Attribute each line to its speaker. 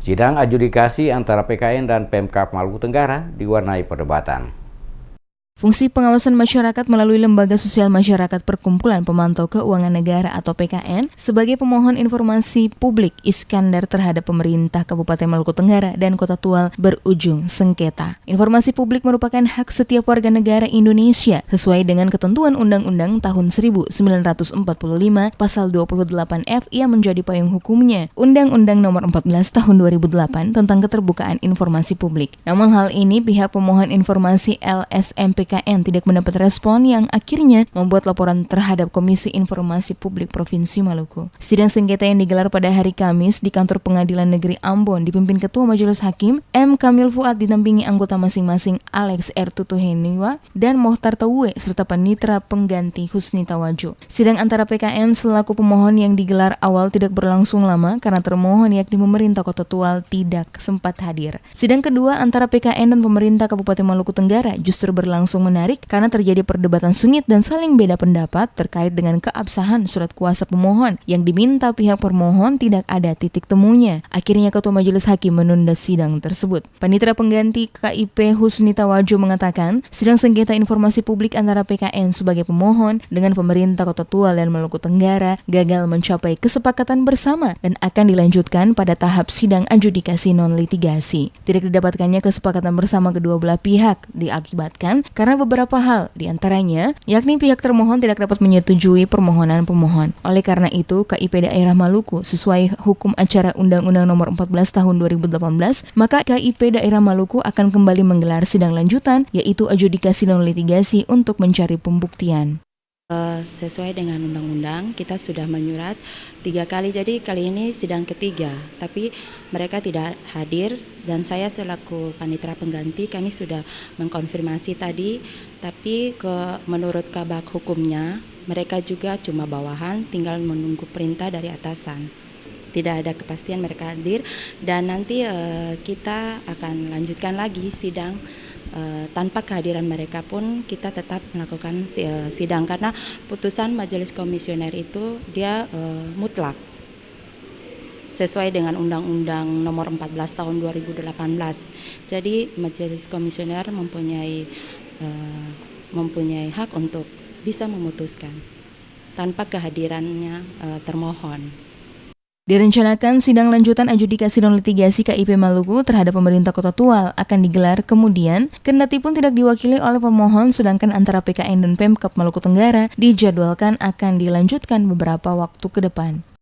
Speaker 1: Sidang adjudikasi antara PKN dan Pemkab Maluku Tenggara diwarnai perdebatan.
Speaker 2: Fungsi pengawasan masyarakat melalui Lembaga Sosial Masyarakat Perkumpulan Pemantau Keuangan Negara atau PKN sebagai pemohon informasi publik Iskandar terhadap pemerintah Kabupaten Maluku Tenggara dan Kota Tual berujung sengketa. Informasi publik merupakan hak setiap warga negara Indonesia sesuai dengan ketentuan Undang-Undang tahun 1945 Pasal 28F yang menjadi payung hukumnya Undang-Undang Nomor 14 Tahun 2008 tentang keterbukaan informasi publik. Namun hal ini pihak pemohon informasi LSM PKN tidak mendapat respon yang akhirnya membuat laporan terhadap Komisi Informasi Publik Provinsi Maluku. Sidang sengketa yang digelar pada hari Kamis di kantor Pengadilan Negeri Ambon dipimpin Ketua Majelis Hakim M. Kamil Fuad didampingi anggota masing-masing Alex R. Tutuheniwa dan Mohtar Tawe serta panitera pengganti Husni Tawajo. Sidang antara PKN selaku pemohon yang digelar awal tidak berlangsung lama karena termohon yakni pemerintah Kota Tual tidak sempat hadir. Sidang kedua antara PKN dan pemerintah Kabupaten Maluku Tenggara justru berlangsung menarik karena terjadi perdebatan sengit dan saling beda pendapat terkait dengan keabsahan surat kuasa pemohon yang diminta pihak permohon tidak ada titik temunya. Akhirnya Ketua Majelis Hakim menunda sidang tersebut. Panitera pengganti KIP Husni Tawajo mengatakan sidang sengketa informasi publik antara PKN sebagai pemohon dengan pemerintah Kota Tual dan Maluku Tenggara gagal mencapai kesepakatan bersama dan akan dilanjutkan pada tahap sidang adjudikasi non-litigasi. Tidak didapatkannya kesepakatan bersama kedua belah pihak diakibatkan karena beberapa hal diantaranya, yakni pihak termohon tidak dapat menyetujui permohonan pemohon. Oleh karena itu, KIP Daerah Maluku sesuai hukum acara Undang-Undang Nomor 14 Tahun 2018, maka KIP Daerah Maluku akan kembali menggelar sidang lanjutan, yaitu adjudikasi non litigasi untuk mencari pembuktian.
Speaker 3: Sesuai dengan undang-undang kita sudah menyurat 3 kali, jadi kali ini sidang ketiga, tapi mereka tidak hadir dan saya selaku panitera pengganti kami sudah mengkonfirmasi tadi, tapi menurut kabak hukumnya mereka juga cuma bawahan, tinggal menunggu perintah dari atasan. Tidak ada kepastian mereka hadir dan nanti kita akan lanjutkan lagi sidang. Tanpa kehadiran mereka pun kita tetap melakukan sidang karena putusan majelis komisioner itu dia mutlak sesuai dengan Undang-Undang Nomor 14 Tahun 2018. Jadi majelis komisioner mempunyai hak untuk bisa memutuskan tanpa kehadirannya termohon.
Speaker 2: Direncanakan sidang lanjutan adjudikasi non litigasi KIP Maluku terhadap pemerintah Kota Tual akan digelar kemudian, kendati pun tidak diwakili oleh pemohon, sedangkan antara PKN dan Pemkab Maluku Tenggara dijadwalkan akan dilanjutkan beberapa waktu ke depan.